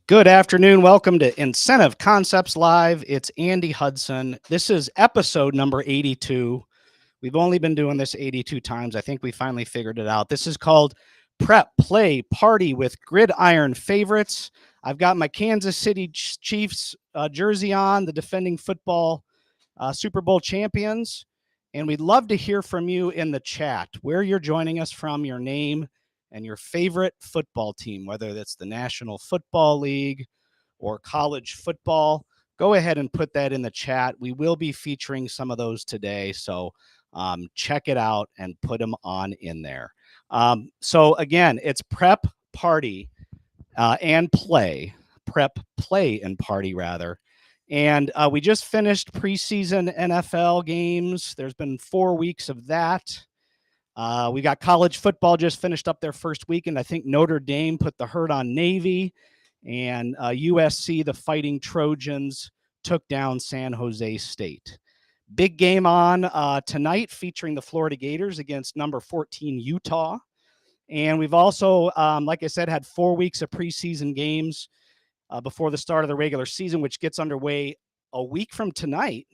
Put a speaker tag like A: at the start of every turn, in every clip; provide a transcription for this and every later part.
A: Good afternoon. Welcome to Incentive Concepts Live. It's Andy Hudson. This is episode number 82. We've only been doing this 82 times. I think we finally figured it out. This is called Prep, Play, Party with Gridiron Favorites. I've got my Kansas City Chiefs jersey on, the defending football Super Bowl champions. And we'd love to hear from you in the chat, where you're joining us from, your name, and your favorite football team, whether that's the National Football League or college football. Go ahead and put that in the chat. We will be featuring some of those today, so check it out and put them on in there. So again, it's prep, party, and play. Prep, play, and party, rather. And we just finished preseason NFL games. There's been 4 weeks of that. We got college football just finished up their first weekend. I think Notre Dame put the hurt on Navy, and USC, the Fighting Trojans, took down San Jose State. Big game on tonight featuring the Florida Gators against number 14 Utah. And we've also, like I said, had 4 weeks of preseason games before the start of the regular season, which gets underway a week from tonight,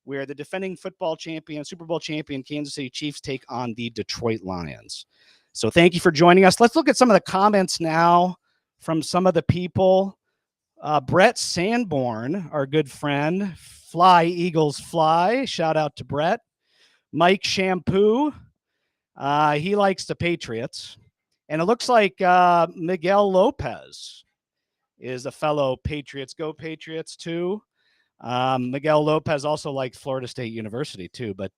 A: where the defending football champion, Super Bowl champion, Kansas City Chiefs take on the Detroit Lions. So thank you for joining us. Let's look at some of the comments now from some of the people. Brett Sanborn, our good friend, Fly Eagles Fly. Shout out to Brett. Mike Shampoo. He likes the Patriots. And it looks like Miguel Lopez is a fellow Patriots. Go Patriots too. Miguel Lopez also liked Florida State University too, but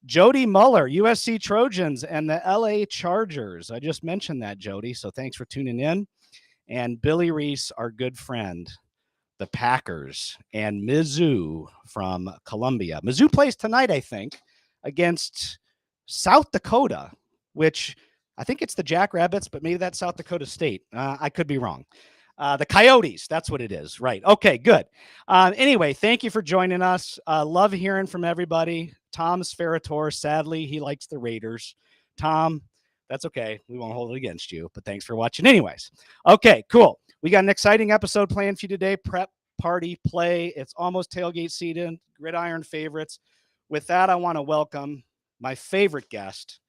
A: Jody Muller, USC Trojans and the LA Chargers. I just mentioned that, Jody, so thanks for tuning in. And Billy Reese, our good friend, the Packers, and Mizzou from Columbia. Mizzou plays tonight, I think, against South Dakota, which I think it's the Jackrabbits, but maybe that's South Dakota State. I could be wrong. The Coyotes, that's what it is. Right. Okay, good. Anyway, thank you for joining us. Love hearing from everybody. Tom Sferator, sadly, he likes the Raiders. Tom, that's okay. We won't hold it against you, but thanks for watching anyways. Okay, cool. We got an exciting episode planned for you today. Prep, party, play. It's almost tailgate season. Gridiron favorites. With that, I want to welcome my favorite guest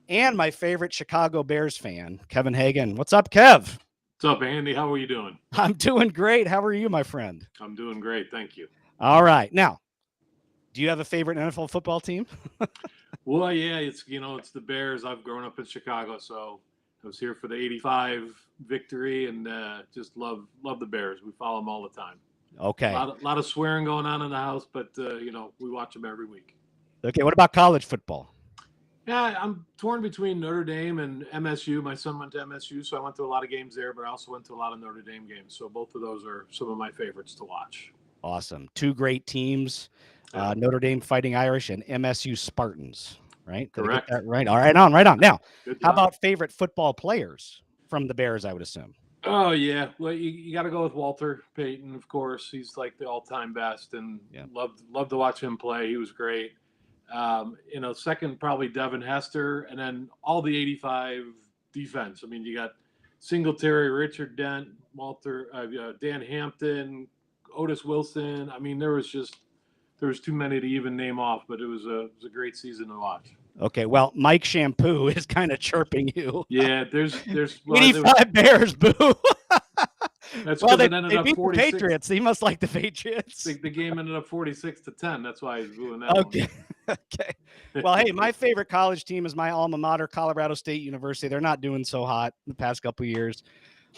A: and my favorite Chicago Bears fan, Kevin Hagan. What's up, Kev?
B: What's up, Andy? How are you doing?
A: I'm doing great. How are you, my friend?
B: I'm doing great. Thank you.
A: All right. Now, do you have a favorite NFL football team?
B: Well, yeah, it's the Bears. I've grown up in Chicago, so I was here for the '85 victory, and just love the Bears. We follow them all the time.
A: Okay.
B: A lot of swearing going on in the house, but we watch them every week.
A: Okay. What about college football?
B: Yeah, I'm torn between Notre Dame and MSU. My son went to MSU, so I went to a lot of games there, but I also went to a lot of Notre Dame games. So both of those are some of my favorites to watch.
A: Awesome. Two great teams, Notre Dame Fighting Irish and MSU Spartans, right? Did
B: Correct.
A: I get that right? All right, right on. Now, how about favorite football players from the Bears, I would assume?
B: Oh, yeah. Well, you got to go with Walter Payton, of course. He's like the all-time best, and loved to watch him play. He was great. Second, probably Devin Hester, and then all the 85 defense. I mean, you got Singletary, Richard Dent, Dan Hampton, Otis Wilson. I mean, there was too many to even name off, but it was a great season to watch.
A: Okay, well, Mike Shampoo is kind of chirping you.
B: Yeah, there's
A: 85 Bears, boo.
B: That's
A: well, they
B: beat
A: the Patriots. He must like the Patriots.
B: The game ended up 46-10. That's why he's booing that.
A: Okay. Okay. Well, hey, my favorite college team is my alma mater, Colorado State University. They're not doing so hot the past couple of years.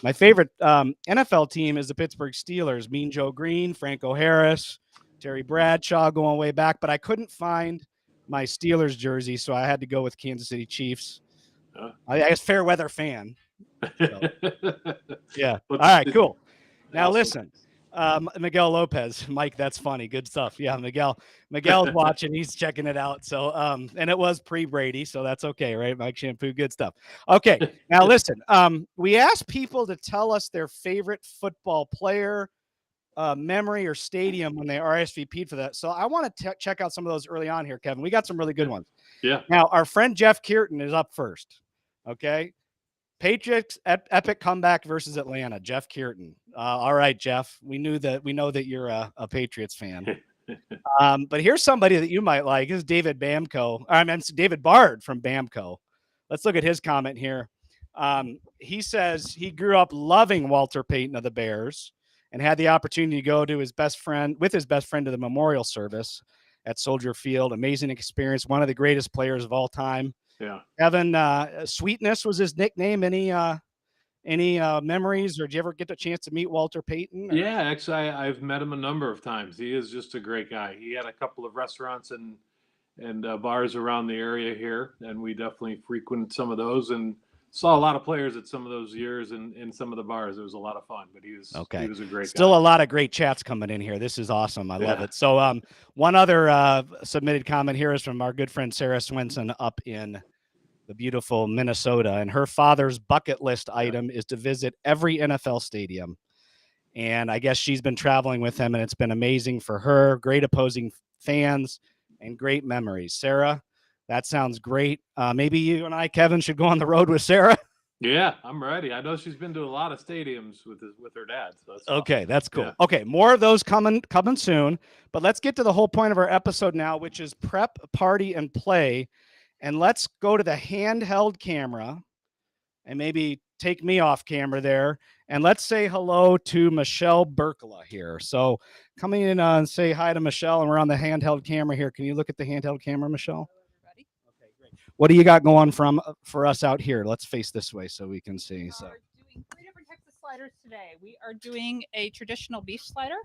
A: My favorite NFL team is the Pittsburgh Steelers. Mean Joe Green, Franco Harris, Terry Bradshaw going way back, but I couldn't find my Steelers jersey, so I had to go with Kansas City Chiefs. I guess fair weather fan. So, yeah. All right, cool. Now listen, Miguel Lopez, Mike, that's funny. Good stuff. Yeah, Miguel's watching. He's checking it out. So, and it was pre-Brady, so that's okay, right? Mike Shampoo, good stuff. Okay, now listen, we asked people to tell us their favorite football player, memory, or stadium when they RSVP'd for that. So I want to check out some of those early on here, Kevin. We got some really good ones.
B: Yeah.
A: Now, our friend Jeff Kearton is up first. Okay. Patriots epic comeback versus Atlanta. Jeff Kearton. All right, Jeff. We know that you're a Patriots fan. But here's somebody that you might like. This is David Bamco. I mean, David Bard from Bamco. Let's look at his comment here. He says he grew up loving Walter Payton of the Bears and had the opportunity to go to his best friend to the memorial service at Soldier Field. Amazing experience. One of the greatest players of all time.
B: Yeah.
A: Evan, Sweetness was his nickname. Any memories, or did you ever get the chance to meet Walter Payton? Or?
B: Yeah, actually, I've met him a number of times. He is just a great guy. He had a couple of restaurants and bars around the area here, and we definitely frequented some of those and saw a lot of players at some of those years in some of the bars. It was a lot of fun, but he was a great
A: Still
B: guy.
A: A lot of great chats coming in here. This is awesome. I love it. So one other submitted comment here is from our good friend Sarah Swenson up in the beautiful Minnesota, and her father's bucket list item is to visit every NFL stadium. And I guess she's been traveling with him, and it's been amazing for her. Great opposing fans and great memories. Sarah, that sounds great. Maybe you and I, Kevin, should go on the road with Sarah.
B: Yeah, I'm ready. I know she's been to a lot of stadiums with her dad. So that's
A: okay,
B: awesome.
A: that's cool.
B: Yeah.
A: Okay, more of those coming soon. But let's get to the whole point of our episode now, which is prep, party, and play. And let's go to the handheld camera and maybe take me off camera there. And let's say hello to Michelle Berkala here. So coming in and say hi to Michelle, and we're on the handheld camera here. Can you look at the handheld camera, Michelle?
C: Everybody.
A: Okay, great. What do you got going for us out here? Let's face this way so we can see. So
C: Doing 3 different types of sliders today. We are doing a traditional beef slider,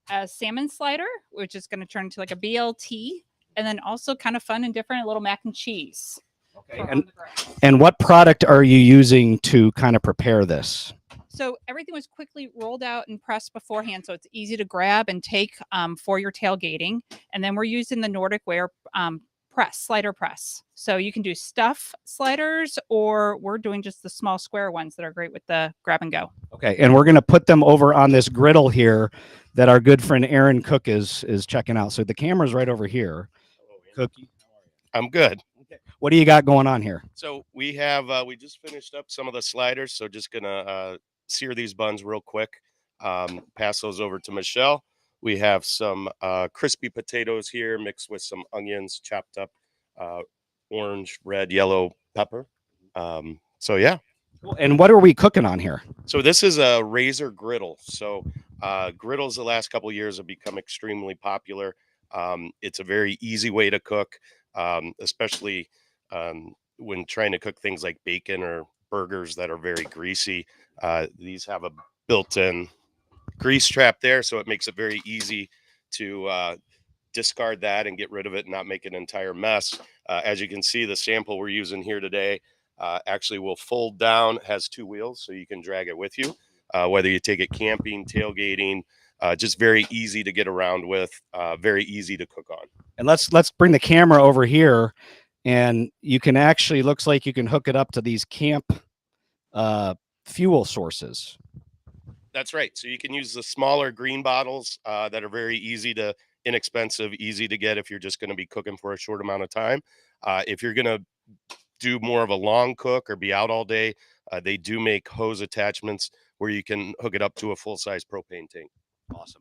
C: a salmon slider, which is going to turn into like a BLT, and then also kind of fun and different, a little mac and cheese.
A: Okay. And what product are you using to kind of prepare this?
C: So everything was quickly rolled out and pressed beforehand, so it's easy to grab and take for your tailgating. And then we're using the Nordic Ware slider press. So you can do stuff sliders, or we're doing just the small square ones that are great with the grab and go.
A: Okay, and we're going to put them over on this griddle here that our good friend Aaron Cook is checking out. So the camera's right over here. Cookie,
D: I'm good.
A: Okay. What do you got going on here?
D: So we have we just finished up some of the sliders, so just gonna sear these buns real quick. Pass those over to Michelle. We have some crispy potatoes here mixed with some onions, chopped up, orange, red, yellow pepper. So yeah.
A: And what are we cooking on here?
D: So this is a razor griddle. So griddles the last couple of years have become extremely popular. It's a very easy way to cook, especially when trying to cook things like bacon or burgers that are very greasy. These have a built-in grease trap there, so it makes it very easy to discard that and get rid of it and not make an entire mess. As you can see, the sample we're using here today actually will fold down, has 2 wheels, so you can drag it with you, whether you take it camping, tailgating. Just very easy to get around with, very easy to cook on.
A: And let's bring the camera over here, and you can actually, looks like you can hook it up to these camp fuel sources.
D: That's right. So you can use the smaller green bottles that are very inexpensive, easy to get if you're just going to be cooking for a short amount of time. If you're going to do more of a long cook or be out all day, they do make hose attachments where you can hook it up to a full-size propane tank.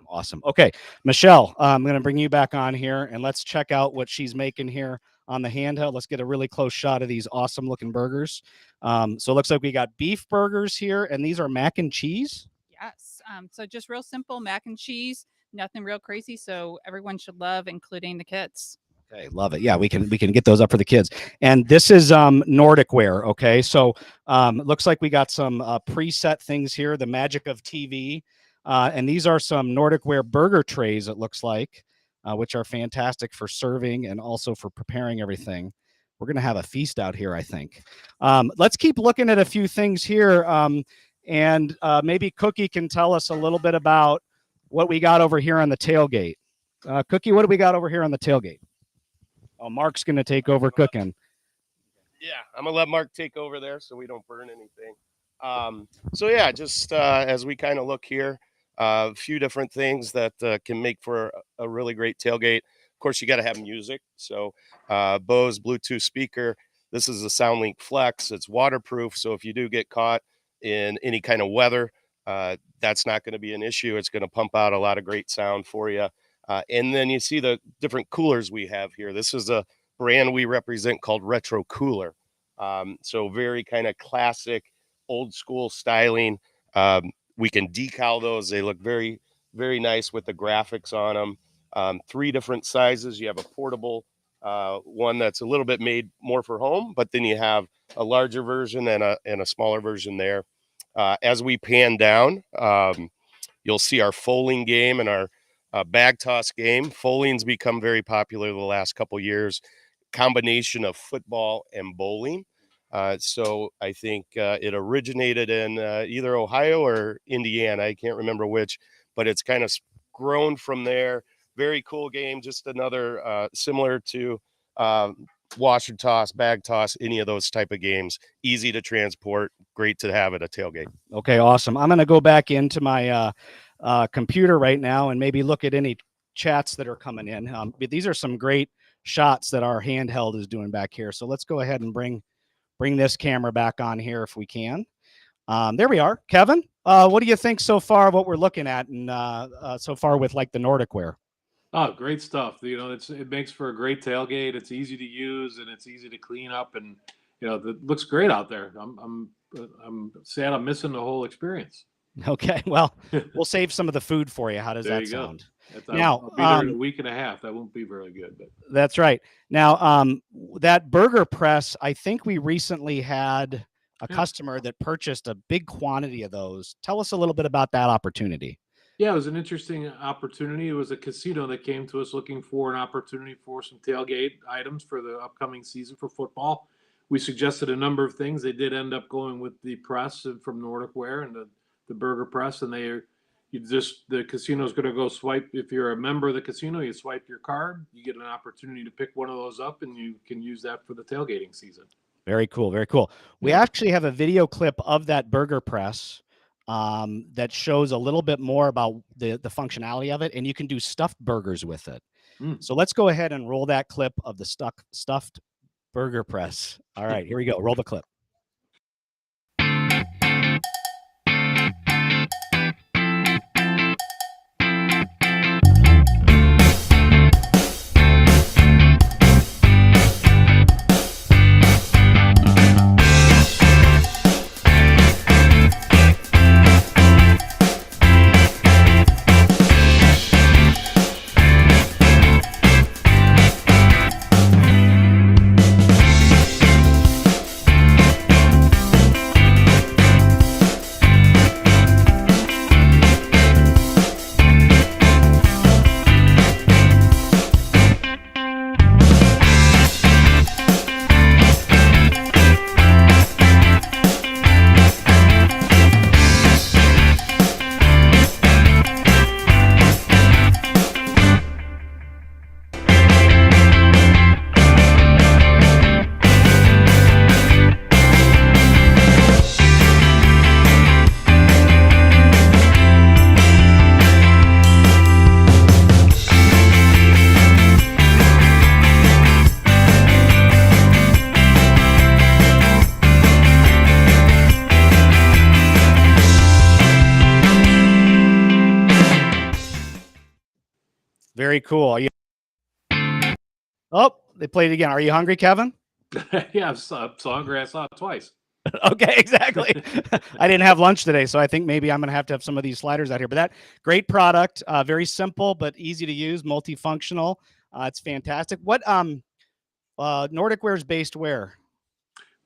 A: Awesome. Okay, Michelle, I'm going to bring you back on here, and let's check out what she's making here on the handheld. Let's get a really close shot of these awesome looking burgers. So it looks like we got beef burgers here, and these are mac and cheese.
C: Yes. So just real simple mac and cheese, nothing real crazy. So everyone should love, including the kids.
A: Okay, love it. Yeah, we can get those up for the kids. And this is Nordic Ware. Okay, so it looks like we got some preset things here. The magic of TV. And these are some Nordic Ware burger trays, it looks like, which are fantastic for serving and also for preparing everything. We're going to have a feast out here, I think. Let's keep looking at a few things here. And maybe Cookie can tell us a little bit about what we got over here on the tailgate. Cookie, what do we got over here on the tailgate? Oh, Mark's going to take over cooking.
D: Yeah, I'm going to let Mark take over there so we don't burn anything. So yeah, just as we kind of look here, a few different things that can make for a really great tailgate. Of course, you got to have music. So Bose Bluetooth speaker. This is a SoundLink Flex. It's waterproof. So if you do get caught in any kind of weather, that's not going to be an issue. It's going to pump out a lot of great sound for you. And then you see the different coolers we have here. This is a brand we represent called Retro Cooler. So very kind of classic, old school styling. We can decal those. They look very, very nice with the graphics on them. 3 different sizes. You have a portable one that's a little bit made more for home, but then you have a larger version and a smaller version there. As we pan down, you'll see our foaling game and our bag toss game. Foaling's become very popular the last couple years. Combination of football and bowling. So I think it originated in either Ohio or Indiana. I can't remember which, but it's kind of grown from there. Very cool game. Just another similar to washer toss, bag toss, any of those type of games. Easy to transport. Great to have at a tailgate.
A: Okay, awesome. I'm going to go back into my computer right now and maybe look at any chats that are coming in. But these are some great shots that our handheld is doing back here. So let's go ahead and bring this camera back on here if we can. There we are. Kevin, what do you think so far of what we're looking at and so far with like the Nordic wear?
B: Oh, great stuff. It makes for a great tailgate. It's easy to use and it's easy to clean up, and it looks great out there. I'm sad I'm missing the whole experience.
A: Okay, well, we'll save some of the food for you. How does that sound?
B: Now, I'll be there in a week and a half. That won't be very good, but
A: that's right. Now, that burger press, I think we recently had a customer that purchased a big quantity of those. Tell us a little bit about that opportunity.
B: Yeah, it was an interesting opportunity. It was a casino that came to us looking for an opportunity for some tailgate items for the upcoming season for football. We suggested a number of things. They did end up going with the press from Nordic Ware and the burger press, and the casino is going to go swipe. If you're a member of the casino, you swipe your card, you get an opportunity to pick one of those up, and you can use that for the tailgating season.
A: Very cool. Very cool. We actually have a video clip of that burger press that shows a little bit more about the functionality of it, and you can do stuffed burgers with it. So let's go ahead and roll that clip of the stuffed burger press. All right, here we go. Roll the clip. Very cool. Oh, they played it again. Are you hungry, Kevin?
B: Yeah, I'm so hungry. I saw it twice.
A: Okay, exactly. I didn't have lunch today, so I think maybe I'm going to have some of these sliders out here. But that great product, very simple but easy to use, multifunctional. It's fantastic. What Nordic Ware is based where?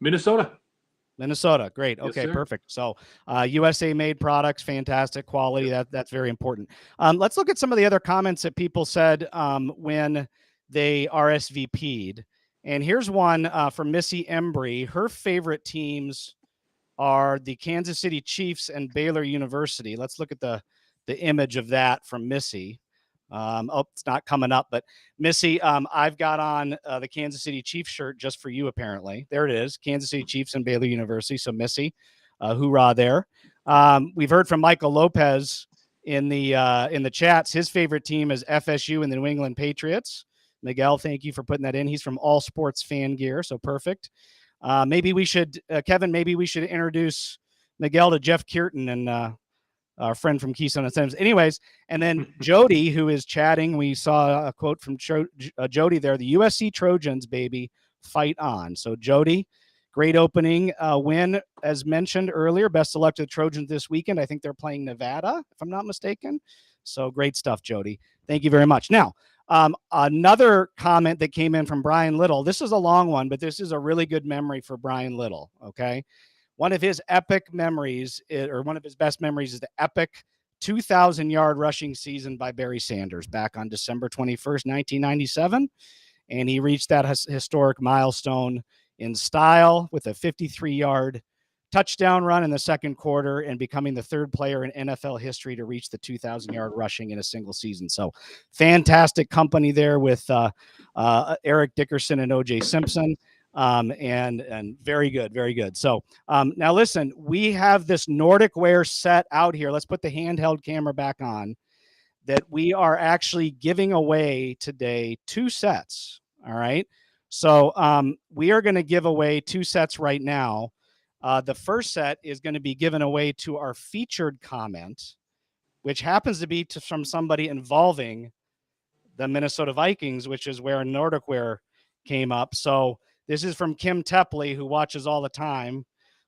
B: Minnesota.
A: Minnesota. Great. Okay, yes, perfect. So USA made products, fantastic quality. That's very important. Let's look at some of the other comments that people said when they RSVP'd. And here's one from Missy Embry. Her favorite teams are the Kansas City Chiefs and Baylor University. Let's look at the image of that from Missy. Oh, it's not coming up, but Missy, I've got on the Kansas City Chiefs shirt just for you, apparently. There it is, Kansas City Chiefs and Baylor University. So Missy, hoorah there. We've heard from Michael Lopez in the chats. His favorite team is FSU and the New England Patriots. Miguel, thank you for putting that in. He's from All Sports Fan Gear, so perfect. Maybe we should, Kevin, maybe we should introduce Miguel to Jeff Kierton and our friend from Keystone Incentives. Anyways, and then Jody, who is chatting, we saw a quote from Jody there, the USC Trojans, baby, fight on. So Jody, great opening win, as mentioned earlier. Best of luck to the Trojans this weekend. I think they're playing Nevada, if I'm not mistaken. So great stuff, Jody. Thank you very much. Now, another comment that came in from Brian Little. This is a long one, but this is a really good memory for Brian Little, okay? One of his epic memories, or one of his best memories, is the epic 2,000-yard rushing season by Barry Sanders back on December 21st, 1997. And he reached that historic milestone in style with a 53-yard touchdown run in the second quarter and becoming the third player in NFL history to reach the 2,000-yard rushing in a single season. So fantastic company there with Eric Dickerson and O.J. Simpson. And very good, very good. So now listen, we have this Nordic Wear set out here. Let's put the handheld camera back on, that we are actually giving away today 2 sets. All right. So we are going to give away 2 sets right now. The first set is going to be given away to our featured comment, which happens to be from somebody involving the Minnesota Vikings, which is where Nordic Wear came up. So this is from Kim Tepley, who watches all the time.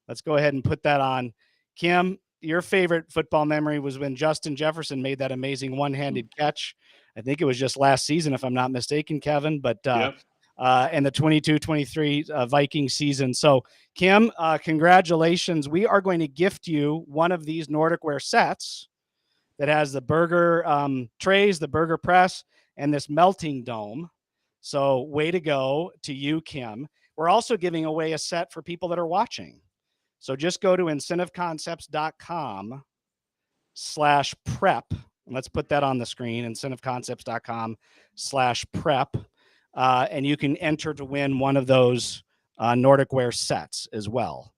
A: Let's go ahead and put that on. Kim, your favorite football memory was when Justin Jefferson made that amazing one-handed catch. I think it was just last season, if I'm not mistaken, Kevin, but
B: Yep.
A: and the 22-23 Viking season. So Kim, congratulations. We are going to gift you one of these Nordic Wear sets that has the burger trays, the burger press, and this melting dome. So way to go to you, Kim. We're also giving away a set for people that are watching. So just go to incentiveconcepts.com/prep. Let's put that on the screen, incentiveconcepts.com/prep. And you can enter to win one of those Nordic Wear sets as well.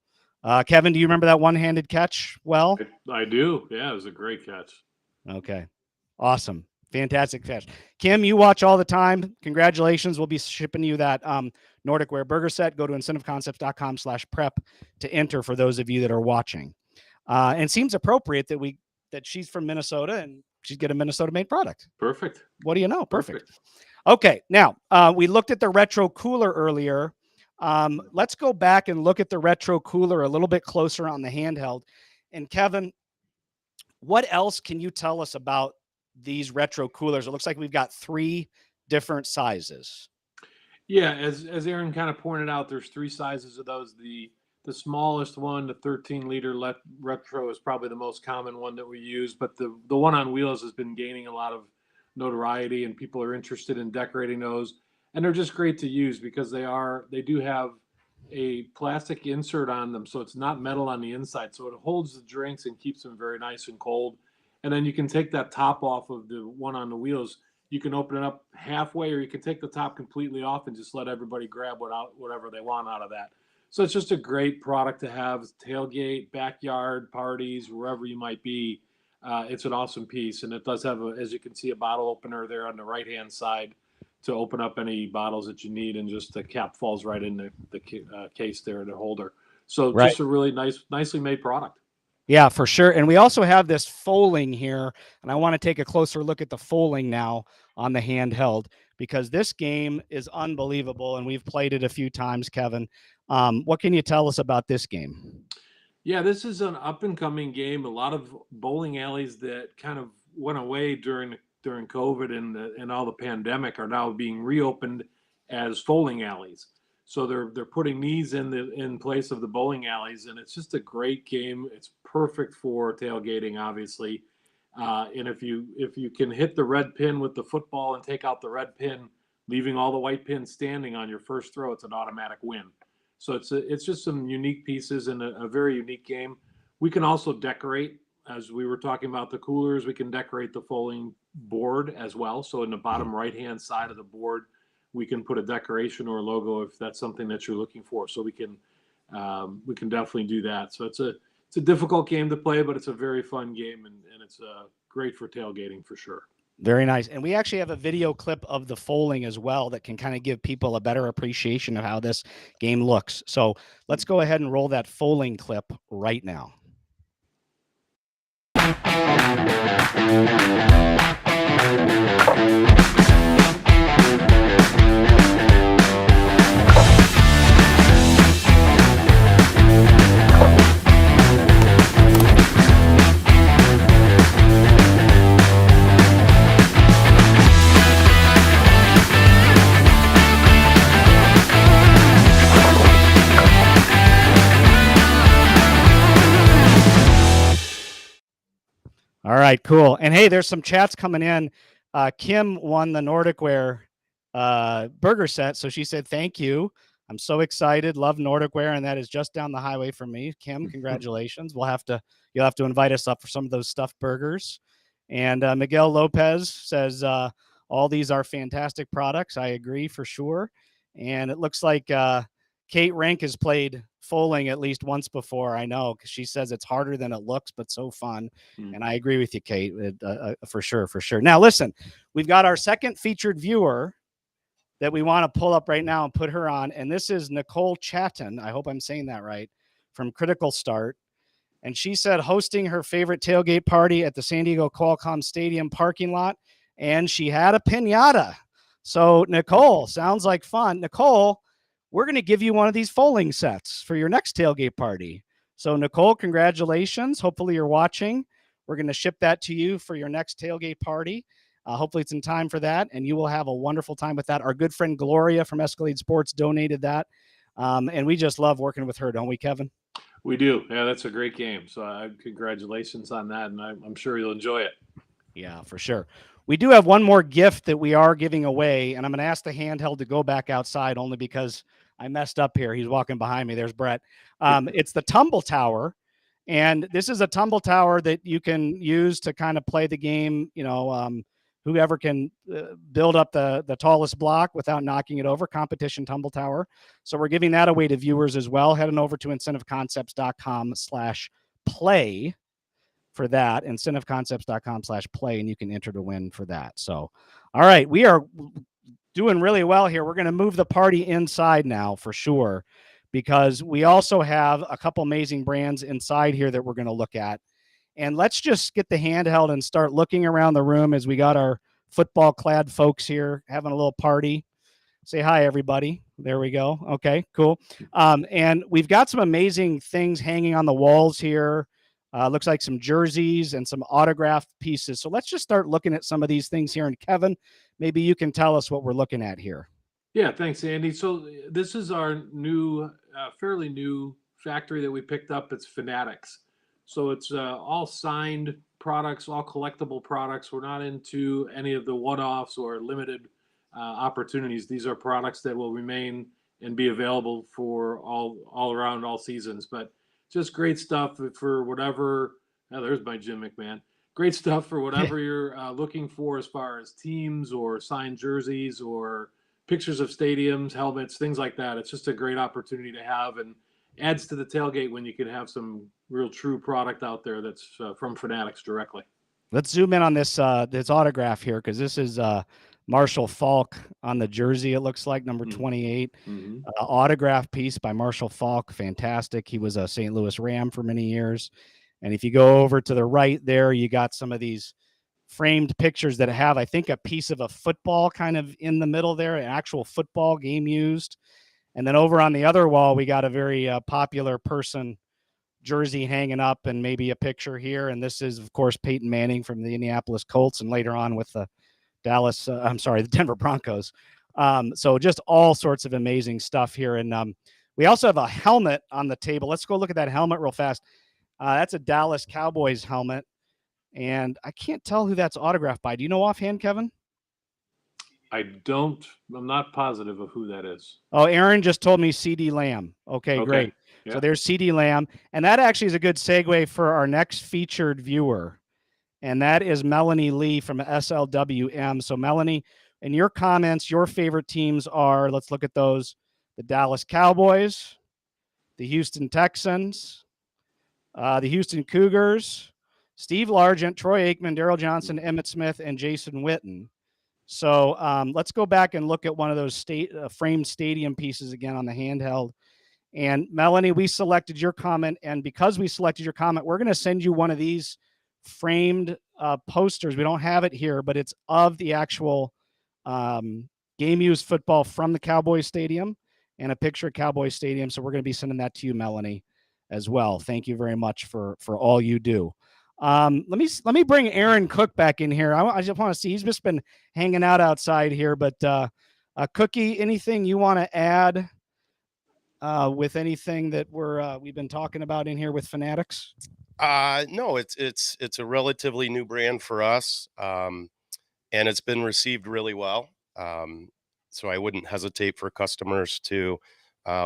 A: Kevin, do you remember that one-handed catch well?
B: I do. Yeah, it was a great catch.
A: Okay. Awesome. Fantastic catch. Kim, you watch all the time. Congratulations. We'll be shipping you that Nordic Wear burger set. Go to incentiveconcepts.com/prep to enter for those of you that are watching. And it seems appropriate that she's from Minnesota and she's get a Minnesota-made product.
B: Perfect.
A: What do you know? Perfect. Okay. Now, we looked at the retro cooler earlier. Let's go back and look at the retro cooler a little bit closer on the handheld. And Kevin, what else can you tell us about these retro coolers? It looks like we've got 3 different sizes.
B: Yeah, as Aaron kind of pointed out, there's 3 sizes of those. The smallest one, the 13-liter retro, is probably the most common one that we use, but the one on wheels has been gaining a lot of notoriety, and people are interested in decorating those. And they're just great to use because they do have a plastic insert on them, so it's not metal on the inside, so it holds the drinks and keeps them very nice and cold. And then you can take that top off of the one on the wheels. You can open it up halfway, or you can take the top completely off and just let everybody grab whatever they want out of that. So it's just a great product to have. Tailgate, backyard, parties, wherever you might be. It's an awesome piece, and it does have, as you can see, a bottle opener there on the right-hand side to open up any bottles that you need, and just the cap falls right in the case there, the holder. So Just a really nicely made product.
A: Yeah, for sure. And we also have this foaling here, and I want to take a closer look at the foaling now on the handheld, because this game is unbelievable, and we've played it a few times, Kevin. What can you tell us about this game?
B: Yeah, this is an up-and-coming game. A lot of bowling alleys that kind of went away during COVID and all the pandemic are now being reopened as bowling alleys. So they're putting these in place of the bowling alleys, and it's just a great game. It's perfect for tailgating, obviously. And if you can hit the red pin with the football and take out the red pin, leaving all the white pins standing on your first throw, it's an automatic win. So it's just some unique pieces and a very unique game. We can also decorate, as we were talking about the coolers. We can decorate the folding board as well. So in the bottom right-hand side of the board, we can put a decoration or a logo if that's something that you're looking for. So we can definitely do that. So it's a difficult game to play, but it's a very fun game, and it's great for tailgating for sure.
A: Very nice. And we actually have a video clip of the foaling as well that can kind of give people a better appreciation of how this game looks. So let's go ahead and roll that foaling clip right now. All right, cool. And hey, there's some chats coming in. Kim won the Nordic Wear burger set, so she said thank you. I'm so excited. Love Nordic Wear, and that is just down the highway from me. Kim, congratulations. You'll have to invite us up for some of those stuffed burgers. And Miguel Lopez says all these are fantastic products. I agree for sure. And it looks like Kate Rank has played foaling at least once before. I know, because she says it's harder than it looks, but so fun. And I agree with you, Kate, for sure, for sure. Now, listen, we've got our second featured viewer that we want to pull up right now and put her on. And this is Nicole Chatton. I hope I'm saying that right, from Critical Start. And she said hosting her favorite tailgate party at the San Diego Qualcomm Stadium parking lot. And she had a piñata. So, Nicole, sounds like fun. Nicole, we're going to give you one of these foaling sets for your next tailgate party. So, Nicole, congratulations. Hopefully you're watching. We're going to ship that to you for your next tailgate party. Hopefully it's in time for that, and you will have a wonderful time with that. Our good friend Gloria from Escalade Sports donated that, and we just love working with her, don't we, Kevin?
B: We do. Yeah, that's a great game. So congratulations on that, and I'm sure you'll enjoy it.
A: Yeah, for sure. We do have one more gift that we are giving away, and I'm going to ask the handheld to go back outside only because I messed up here. He's walking behind me. There's Brett. It's the Tumble Tower, and this is a tumble tower that you can use to kind of play the game, whoever can build up the tallest block without knocking it over, competition tumble tower. So we're giving that away to viewers as well. Heading over to incentiveconcepts.com/play for that, incentiveconcepts.com/play, and you can enter to win for that. So, all right, we are doing really well here. We're going to move the party inside now for sure, because we also have a couple amazing brands inside here that we're going to look at. And let's just get the handheld and start looking around the room as we got our football clad folks here having a little party. Say hi, everybody. There we go. Okay, cool. And we've got some amazing things hanging on the walls here. Looks like some jerseys and some autographed pieces. So let's just start looking at some of these things here. And Kevin, maybe you can tell us what we're looking at here.
B: Yeah, thanks, Andy. So this is our new, fairly new factory that we picked up. It's Fanatics. So it's all signed products, all collectible products. We're not into any of the one-offs or limited opportunities. These are products that will remain and be available for all around all seasons. But just great stuff for whatever. Oh, there's my Jim McMahon. Great stuff for whatever you're looking for as far as teams or signed jerseys or pictures of stadiums, helmets, things like that. It's just a great opportunity to have, and adds to the tailgate when you can have some real true product out there that's from Fanatics directly.
A: Let's zoom in on this autograph here, because this is Marshall Faulk on the jersey. It looks like number 28, autograph piece by Marshall Faulk. Fantastic. He was a St. Louis Ram for many years. And if you go over to the right there, you got some of these framed pictures that have, I think, a piece of a football kind of in the middle there, an actual football game used. And then over on the other wall, we got a very popular person jersey hanging up, and maybe a picture here. And this is, of course, Peyton Manning from the Indianapolis Colts, and later on with the the Denver Broncos. So just all sorts of amazing stuff here. And we also have a helmet on the table. Let's go look at that helmet real fast. That's a Dallas Cowboys helmet, and I can't tell who that's autographed by. Do you know offhand, Kevin?
B: I'm not positive of who that is.
A: Oh, Aaron just told me CD Lamb. Okay. Great. Yeah. So there's CD Lamb. And that actually is a good segue for our next featured viewer. And that is Melanie Lee from SLWM. So Melanie, in your comments, your favorite teams are, let's look at those, the Dallas Cowboys, the Houston Texans, the Houston Cougars, Steve Largent, Troy Aikman, Daryl Johnson, Emmitt Smith, and Jason Witten. So let's go back and look at one of those framed stadium pieces again on the handheld. And Melanie, we selected your comment, and because we selected your comment, we're going to send you one of these framed posters. We don't have it here, but it's of the actual game used football from the Cowboys Stadium and a picture of Cowboys Stadium. So we're going to be sending that to you, Melanie, as well. Thank you very much for all you do. Let me bring Aaron Cook back in here. I just want to see, he's just been hanging out outside here, but Cookie, anything you want to add with anything that we've been talking about in here with Fanatics?
D: No, it's a relatively new brand for us, and it's been received really well. So I wouldn't hesitate for customers to,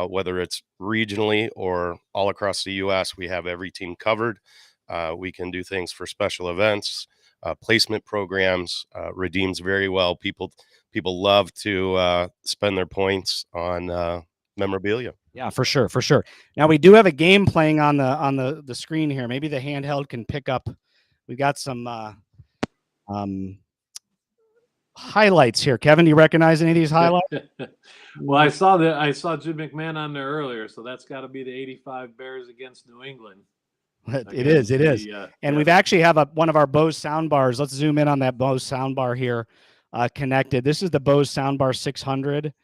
D: whether it's regionally or all across the U.S., we have every team covered. We can do things for special events, placement programs, redeems very well. People love to spend their points on memorabilia.
A: Yeah, for sure, for sure. Now we do have a game playing on the screen here. Maybe the handheld can pick up. We've got some highlights here. Kevin, do you recognize any of these highlights?
B: Well, I saw Jim McMahon on there earlier, so that's got to be the '85 Bears against New England.
A: It is. And we've actually have one of our Bose sound bars. Let's zoom in on that Bose sound bar here, connected. This is the Bose Soundbar 600.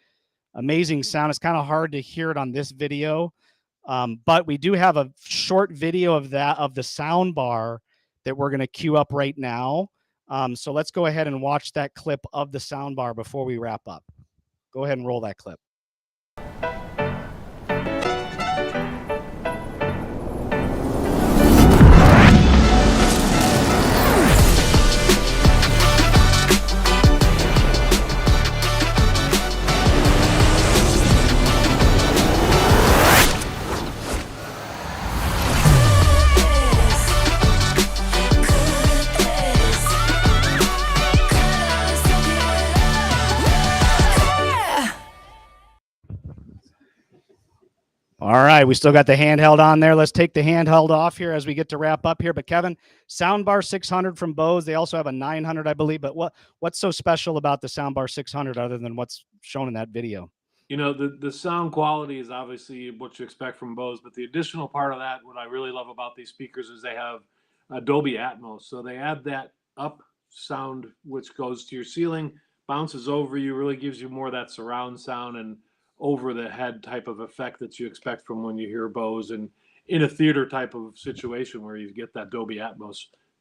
A: Amazing sound. It's kind of hard to hear it on this video, but we do have a short video of the sound bar that we're going to queue up right now. So let's go ahead and watch that clip of the sound bar before we wrap up. Go ahead and roll that clip. All right, we still got the handheld on there. Let's take the handheld off here as we get to wrap up here. But Kevin, Soundbar 600 from Bose. They also have a 900, I believe. But what's so special about the Soundbar 600 other than what's shown in that video?
B: You know, the sound quality is obviously what you expect from Bose, but the additional part of that, what I really love about these speakers is they have Dolby Atmos. So they add that up sound, which goes to your ceiling, bounces over you, really gives you more of that surround sound and over the head type of effect that you expect from when you hear Bose and in a theater type of situation where you get that Dolby Atmos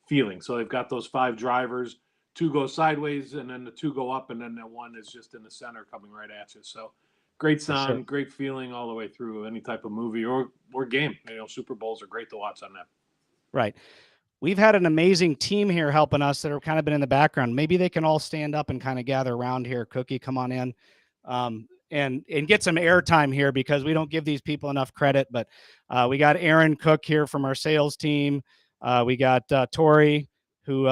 B: feeling. So they've got those 5 drivers, 2 go sideways and then the 2 go up, and then the 1 is just in the center coming right at you. So great sound, sure. Great feeling all the way through any type of movie or game. You know, Super Bowls are great to watch on that.
A: Right. We've had an amazing team here helping us that have kind of been in the background. Maybe they can all stand up and kind of gather around here. Cookie, come on in. And get some airtime here because we don't give these people enough credit. But we got Aaron Cook here from our sales team. We got Tori, who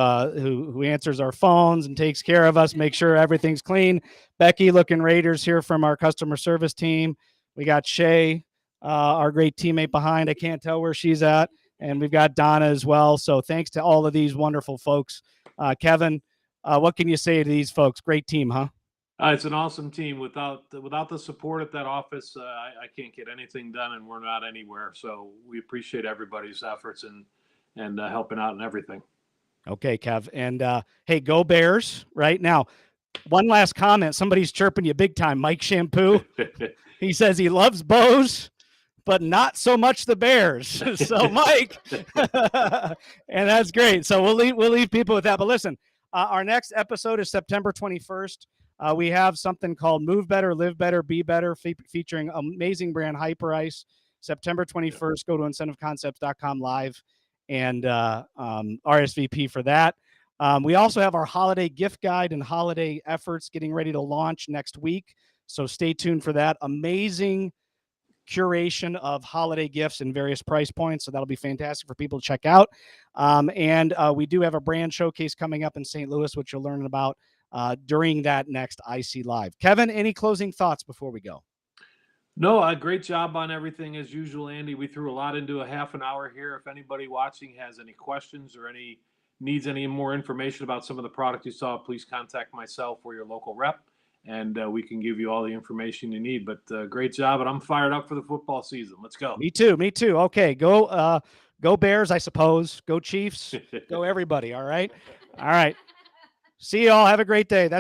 A: answers our phones and takes care of us, make sure everything's clean. Becky looking Raiders here from our customer service team. We got Shay, our great teammate behind. I can't tell where she's at. And we've got Donna as well. So thanks to all of these wonderful folks. Kevin, what can you say to these folks? Great team, huh?
B: It's an awesome team. Without the support at that office, I can't get anything done, and we're not anywhere. So we appreciate everybody's efforts and helping out and everything.
A: Okay, Kev. And hey, go Bears! Right now, one last comment. Somebody's chirping you big time. Mike Shampoo. He says he loves Bose, but not so much the Bears. So Mike, and that's great. So we'll leave people with that. But listen, our next episode is September 21st. We have something called Move Better, Live Better, Be Better, featuring amazing brand Hyper Ice. September 21st, go to incentiveconcepts.com live and RSVP for that. We also have our holiday gift guide and holiday efforts getting ready to launch next week. So stay tuned for that. Amazing curation of holiday gifts in various price points. So that'll be fantastic for people to check out. And we do have a brand showcase coming up in St. Louis, which you'll learn about during that next IC Live. Kevin, any closing thoughts before we go?
B: No, a great job on everything as usual, Andy. We threw a lot into a half an hour here. If anybody watching has any questions or needs any more information about some of the product you saw, please contact myself or your local rep, and we can give you all the information you need. But great job, and I'm fired up for the football season. Let's go.
A: Me too. Okay, go Go Bears, I suppose. Go Chiefs. Go everybody. All right. All right. See y'all. Have a great day. That's